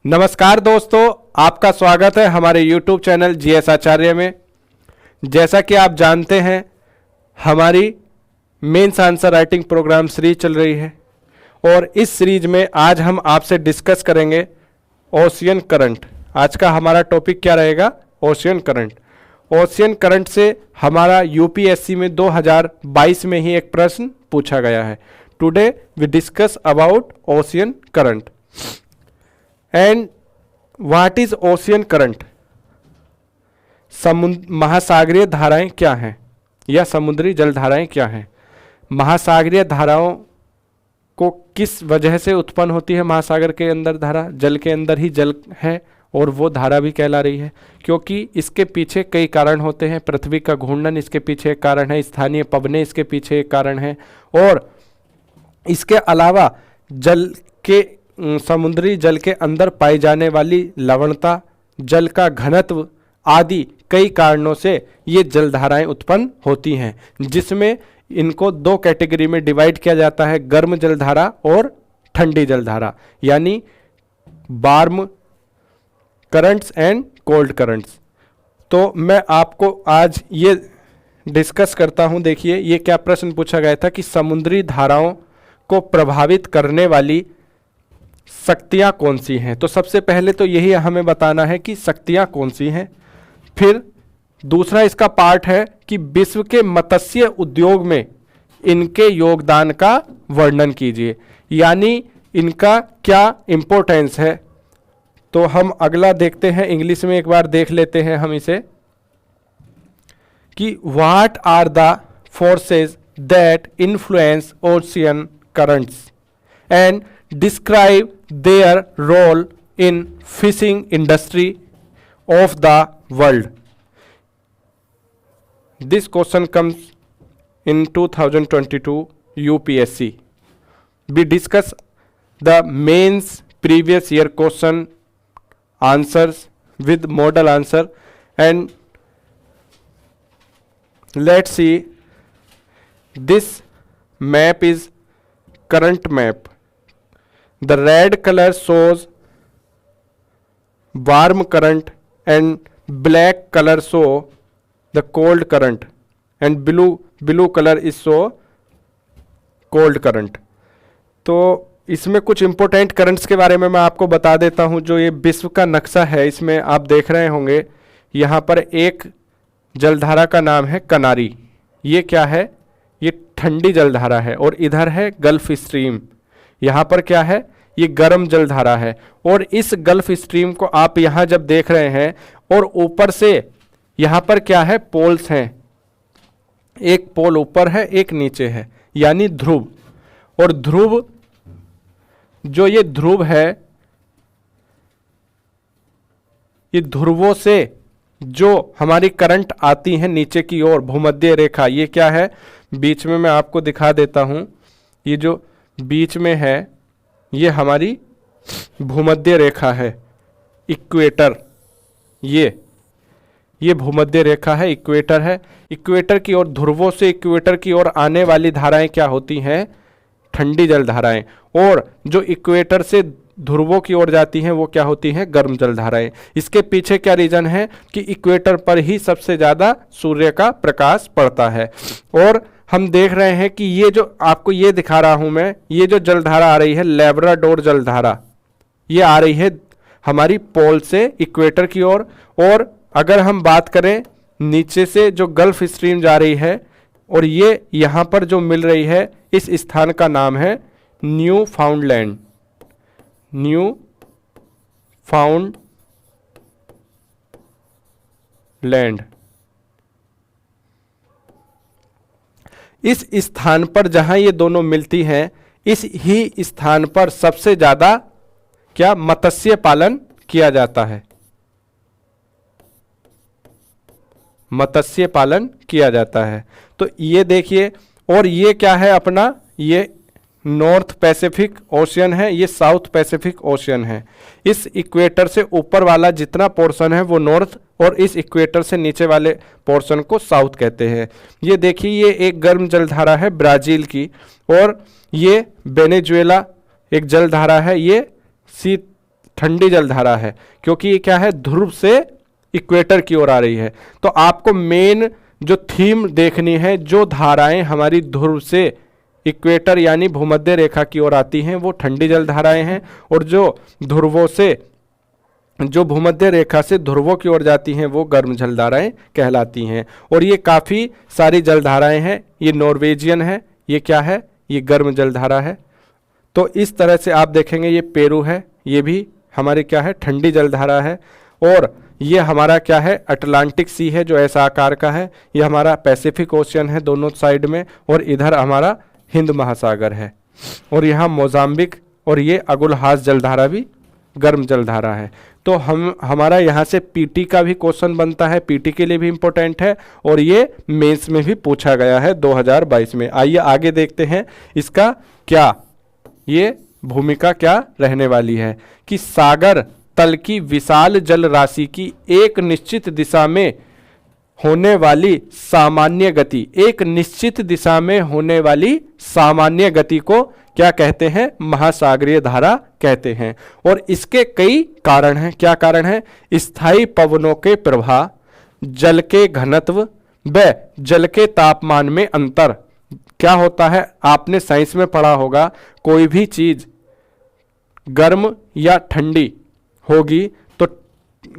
नमस्कार दोस्तों, आपका स्वागत है हमारे YouTube चैनल जीएस आचार्य में। जैसा कि आप जानते हैं, हमारी mains answer writing program series चल रही है और इस सीरीज में आज हम आपसे डिस्कस करेंगे ओशियन करंट। आज का हमारा टॉपिक क्या रहेगा? Ocean current. ओशियन करंट से हमारा यूपीएससी में 2022 में ही एक प्रश्न पूछा गया है। Today we discuss about ocean current. And what is ocean current? महासागरीय धाराएं क्या हैं या समुद्री जल धाराएं क्या हैं? महासागरीय धाराओं को किस वजह से उत्पन्न होती है? महासागर के अंदर धारा, जल के अंदर ही जल है और वो धारा भी कहला रही है, क्योंकि इसके पीछे कई कारण होते हैं। पृथ्वी का घूर्णन इसके पीछे एक कारण है, स्थानीय पवनें इसके पीछे एक कारण है, और इसके अलावा जल के समुद्री जल के अंदर पाई जाने वाली लवणता, जल का घनत्व आदि कई कारणों से ये जलधाराएं उत्पन्न होती हैं, जिसमें इनको दो कैटेगरी में डिवाइड किया जाता है, गर्म जलधारा और ठंडी जलधारा, यानी warm currents and cold currents. तो मैं आपको आज ये डिस्कस करता हूं। देखिए, ये क्या प्रश्न पूछा गया था कि समुद्री धाराओं को प्रभावित करने वाली शक्तियां कौन सी हैं। तो सबसे पहले तो यही हमें बताना है कि शक्तियां कौन सी हैं। फिर दूसरा इसका पार्ट है कि विश्व के मत्स्य उद्योग में इनके योगदान का वर्णन कीजिए, यानी इनका क्या इंपॉर्टेंस है। तो हम अगला देखते हैं, इंग्लिश में एक बार देख लेते हैं हम इसे, कि what are the forces that influence ocean currents and describe their role in fishing industry of the world. This question comes in 2022 UPSC. We discuss the mains previous year question answers with model answer, and let's see, this map is current map. The red color shows warm current and black color show the cold current, and blue color is show cold current. तो इसमें कुछ important currents के बारे में मैं आपको बता देता हूं। जो ये विश्व का नक्शा है, इसमें आप देख रहे होंगे, यहाँ पर एक जलधारा का नाम है कनारी। ये क्या है? ये ठंडी जलधारा है, और इधर है गल्फ स्ट्रीम। यहाँ पर क्या है? ये गर्म जलधारा है। और इस गल्फ स्ट्रीम को आप यहाँ जब देख रहे हैं, और ऊपर से यहाँ पर क्या है? पोल्स हैं, एक पोल ऊपर है, एक नीचे है, यानी ध्रुव। और ध्रुव, जो ये ध्रुव है, ये ध्रुवों से जो हमारी करंट आती है नीचे की ओर, भूमध्य रेखा, ये क्या है? बीच में मैं आपको दिखा देता हूं। ये जो बीच में है, ये हमारी भूमध्य रेखा है, इक्वेटर। ये भूमध्य रेखा है, इक्वेटर है। इक्वेटर की ओर, ध्रुवों से इक्वेटर की ओर आने वाली धाराएं क्या होती हैं? ठंडी जल धाराएं। और जो इक्वेटर से ध्रुवों की ओर जाती हैं, वो क्या होती हैं? गर्म जल धाराएं। इसके पीछे क्या रीजन है? कि इक्वेटर पर ही सबसे ज्यादा सूर्य का प्रकाश पड़ता है। और हम देख रहे हैं कि ये जो आपको ये दिखा रहा हूं मैं, ये जो जलधारा आ रही है, लैब्राडोर जलधारा, ये आ रही है हमारी पोल से इक्वेटर की ओर। और अगर हम बात करें नीचे से, जो गल्फ स्ट्रीम जा रही है, और ये यहां पर जो मिल रही है, इस स्थान का नाम है न्यू फाउंडलैंड। न्यू फाउंडलैंड। इस स्थान पर जहां ये दोनों मिलती हैं, इस ही स्थान पर सबसे ज्यादा क्या? मत्स्य पालन किया जाता है। मत्स्य पालन किया जाता है। तो ये देखिए, और ये क्या है अपना? ये नॉर्थ पैसिफिक ओशियन है, ये साउथ पैसिफिक ओशियन है। इस इक्वेटर से ऊपर वाला जितना पोर्शन है वो नॉर्थ, और इस इक्वेटर से नीचे वाले पोर्शन को साउथ कहते हैं। ये देखिए, ये एक गर्म जलधारा है ब्राजील की, और ये वेनेजुएला एक जलधारा है, ये सी ठंडी जलधारा है, क्योंकि ये क्या है, ध्रुव से इक्वेटर की ओर आ रही है। तो आपको मेन जो थीम देखनी है, जो धाराएं हमारी ध्रुव से इक्वेटर यानी भूमध्य रेखा की ओर आती हैं वो ठंडी जलधाराएं हैं, और जो ध्रुवों से, जो भूमध्य रेखा से ध्रुवों की ओर जाती हैं वो गर्म जलधाराएं कहलाती हैं। और ये काफ़ी सारी जलधाराएं हैं। ये नॉर्वेजियन है, ये क्या है, ये गर्म जलधारा है। तो इस तरह से आप देखेंगे, ये पेरू है, ये भी हमारी क्या है, ठंडी जलधारा है। और ये हमारा क्या है, अटलांटिक सी है जो ऐसा आकार का है। ये हमारा पैसिफिक ओशियन है दोनों साइड में, और इधर हमारा हिंद महासागर है। और यहाँ मोजाम्बिक, और ये अगुलहास जलधारा भी गर्म जलधारा है। तो हमारा यहाँ से पीटी का भी क्वेश्चन बनता है, पीटी के लिए भी इम्पोर्टेंट है, और ये मेंस में भी पूछा गया है 2022 में। आइए आगे देखते हैं इसका क्या ये भूमिका क्या रहने वाली है, कि सागर तल की विशाल जल राशि की एक निश्चित दिशा में होने वाली सामान्य गति, एक निश्चित दिशा में होने वाली सामान्य गति को क्या कहते हैं, महासागरीय धारा कहते हैं। और इसके कई कारण हैं। क्या कारण है, स्थायी पवनों के प्रवाह, जल के घनत्व व जल के तापमान में अंतर। क्या होता है, आपने साइंस में पढ़ा होगा, कोई भी चीज गर्म या ठंडी होगी तो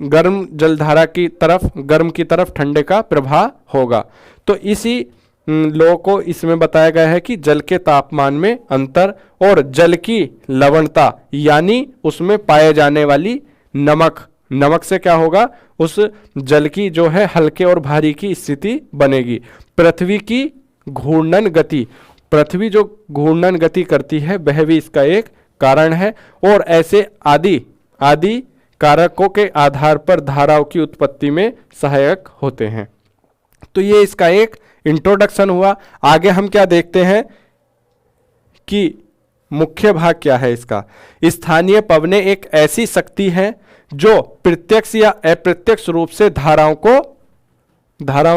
गर्म जलधारा की तरफ, गर्म की तरफ ठंडे का प्रभाव होगा। तो इसी लॉ को इसमें बताया गया है कि जल के तापमान में अंतर और जल की लवणता, यानी उसमें पाए जाने वाली नमक, नमक से क्या होगा, उस जल की जो है हल्के और भारी की स्थिति बनेगी। पृथ्वी की घूर्णन गति, पृथ्वी जो घूर्णन गति करती है वह भी इसका एक कारण है। और ऐसे आदि आदि कारकों के आधार पर धाराओं की उत्पत्ति में सहायक होते हैं। तो ये इसका एक इंट्रोडक्शन हुआ। आगे हम क्या देखते हैं कि मुख्य भाग क्या है इसका। स्थानीय पवनें एक ऐसी शक्ति है जो प्रत्यक्ष या अप्रत्यक्ष रूप से धाराओं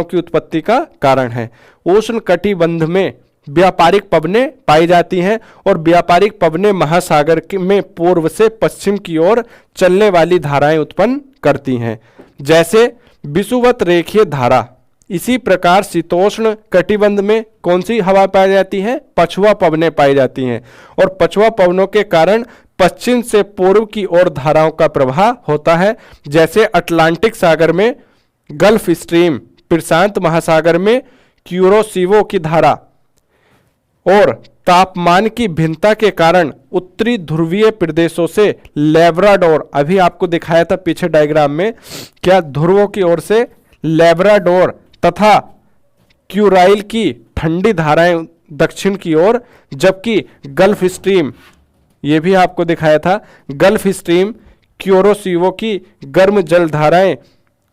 की उत्पत्ति का कारण है। उष्ण कटिबंध में व्यापारिक पवनें पाई जाती हैं, और व्यापारिक पवनें महासागर में पूर्व से पश्चिम की ओर चलने वाली धाराएं उत्पन्न करती हैं, जैसे विषुवत रेखीय धारा। इसी प्रकार शीतोष्ण कटिबंध में कौन सी हवा पाई जाती है, पछुआ पवनें पाई जाती हैं, और पछुआ पवनों के कारण पश्चिम से पूर्व की ओर धाराओं का प्रवाह होता है, जैसे अटलांटिक सागर में गल्फ स्ट्रीम, प्रशांत महासागर में क्यूरोसिवो की धारा। और तापमान की भिन्नता के कारण उत्तरी ध्रुवीय प्रदेशों से लेब्राडोर, अभी आपको दिखाया था पीछे डायग्राम में, क्या ध्रुवों की ओर से लेब्राडोर तथा क्यूराइल की ठंडी धाराएं दक्षिण की ओर, जबकि गल्फ स्ट्रीम, ये भी आपको दिखाया था, गल्फ स्ट्रीम क्यूरोसिवो की गर्म जल धाराएं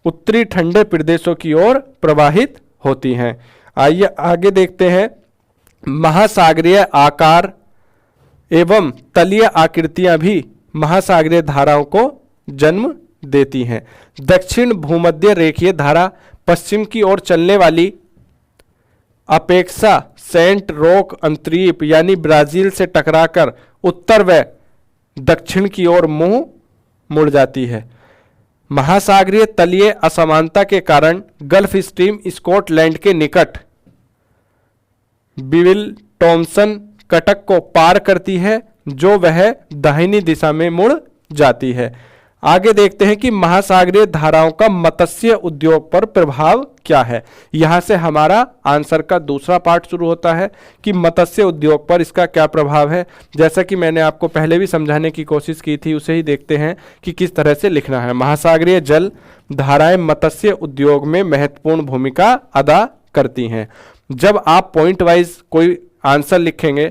उत्तरी ठंडे प्रदेशों की ओर प्रवाहित होती हैं। आइए आगे देखते हैं। महासागरीय आकार एवं तलीय आकृतियां भी महासागरीय धाराओं को जन्म देती हैं। दक्षिण भूमध्य रेखीय धारा पश्चिम की ओर चलने वाली अपेक्षा सेंट रोक अंतरीप यानी ब्राजील से टकराकर उत्तर व दक्षिण की ओर मुंह मुड़ जाती है। महासागरीय तलीय असमानता के कारण गल्फ स्ट्रीम स्कॉटलैंड के निकट बिविल टॉमसन कटक को पार करती है, जो वह दाहिनी दिशा में मुड़ जाती है। आगे देखते हैं कि महासागरीय धाराओं का मत्स्य उद्योग पर प्रभाव क्या है। यहां से हमारा आंसर का दूसरा पार्ट शुरू होता है कि मत्स्य उद्योग पर इसका क्या प्रभाव है। जैसा कि मैंने आपको पहले भी समझाने की कोशिश की थी, उसे ही देखते हैं कि किस तरह से लिखना है। महासागरीय जल धाराएं मत्स्य उद्योग में महत्वपूर्ण भूमिका अदा करती हैं। जब आप पॉइंट वाइज कोई आंसर लिखेंगे,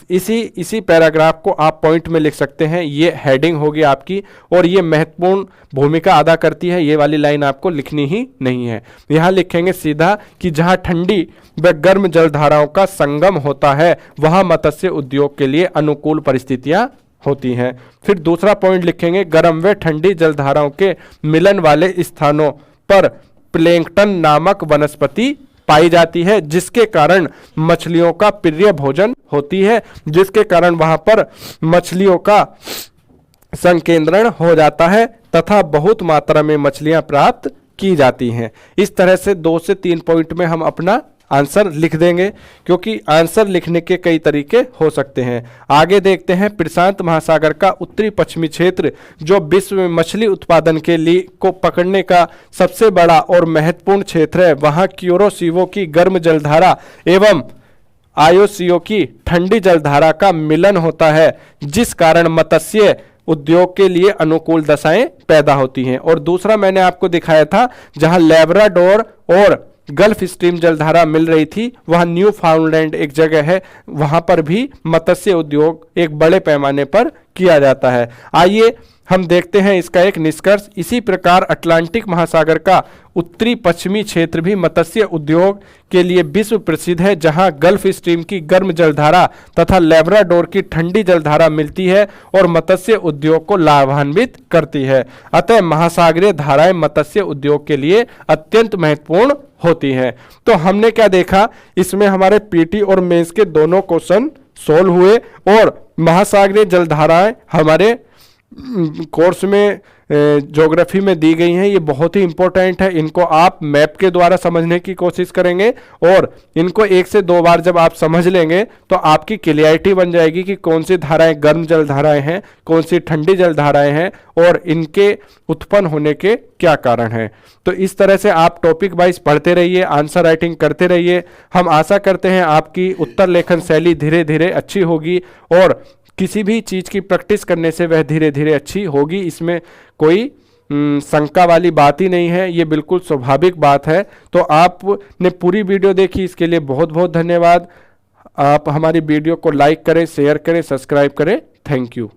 इसी पैराग्राफ को आप पॉइंट में लिख सकते हैं। ये हेडिंग होगी आपकी, और ये महत्वपूर्ण भूमिका अदा करती है, ये वाली लाइन आपको लिखनी ही नहीं है। यहाँ लिखेंगे सीधा कि जहाँ ठंडी व गर्म जलधाराओं का संगम होता है वहाँ मत्स्य उद्योग के लिए अनुकूल परिस्थितियाँ होती हैं। फिर दूसरा पॉइंट लिखेंगे, गर्म व ठंडी जलधाराओं के मिलन वाले स्थानों पर प्लैंकटन नामक वनस्पति पाई जाती है, जिसके कारण मछलियों का प्रिय भोजन होती है, जिसके कारण वहां पर मछलियों का संकेंद्रण हो जाता है तथा बहुत मात्रा में मछलियां प्राप्त की जाती हैं। इस तरह से 2 से 3 पॉइंट में हम अपना आंसर लिख देंगे, क्योंकि आंसर लिखने के कई तरीके हो सकते हैं। आगे देखते हैं, प्रशांत महासागर का उत्तरी पश्चिमी क्षेत्र जो विश्व में मछली उत्पादन के लिए को पकड़ने का सबसे बड़ा और महत्वपूर्ण क्षेत्र है, वहां क्यूरोसीवो की गर्म जलधारा एवं आयोसीओ की ठंडी जलधारा का मिलन होता है, जिस कारण मत्स्य उद्योग के लिए अनुकूल दशाएं पैदा होती हैं। और दूसरा मैंने आपको दिखाया था, जहां लैब्राडोर और गल्फ स्ट्रीम जलधारा मिल रही थी, वहां न्यू फाउंडलैंड एक जगह है, वहां पर भी मत्स्य उद्योग एक बड़े पैमाने पर किया जाता है। आइए हम देखते हैं इसका एक निष्कर्ष। इसी प्रकार अटलांटिक महासागर का उत्तरी पश्चिमी क्षेत्र भी मत्स्य उद्योग के लिए विश्व प्रसिद्ध है, जहां गल्फ स्ट्रीम की गर्म जलधारा तथा लैब्राडोर की ठंडी जलधारा मिलती है और मत्स्य उद्योग को लाभान्वित करती है। अतः महासागरीय धाराएं मत्स्य उद्योग के लिए अत्यंत महत्वपूर्ण होती हैं। तो हमने क्या देखा, इसमें हमारे पीटी और मेंस के दोनों क्वेश्चन सोल्व हुए और महासागरीय जलधाराएं हमारे कोर्स में ज्योग्राफी में दी गई हैं। ये बहुत ही इंपॉर्टेंट है, इनको आप मैप के द्वारा समझने की कोशिश करेंगे और इनको 1 से 2 बार जब आप समझ लेंगे तो आपकी क्लियरिटी बन जाएगी कि कौन सी धाराएं गर्म जल धाराएं हैं, कौन सी ठंडी जल धाराएं हैं और इनके उत्पन्न होने के क्या कारण हैं। तो इस तरह से आप टॉपिक वाइज पढ़ते रहिए, आंसर राइटिंग करते रहिए। हम आशा करते हैं आपकी उत्तर लेखन शैली धीरे धीरे अच्छी होगी और किसी भी चीज़ की प्रैक्टिस करने से वह धीरे धीरे अच्छी होगी। इसमें कोई शंका वाली बात ही नहीं है, ये बिल्कुल स्वाभाविक बात है। तो आपने पूरी वीडियो देखी, इसके लिए बहुत बहुत धन्यवाद। आप हमारी वीडियो को लाइक करें, शेयर करें, सब्सक्राइब करें। Thank you.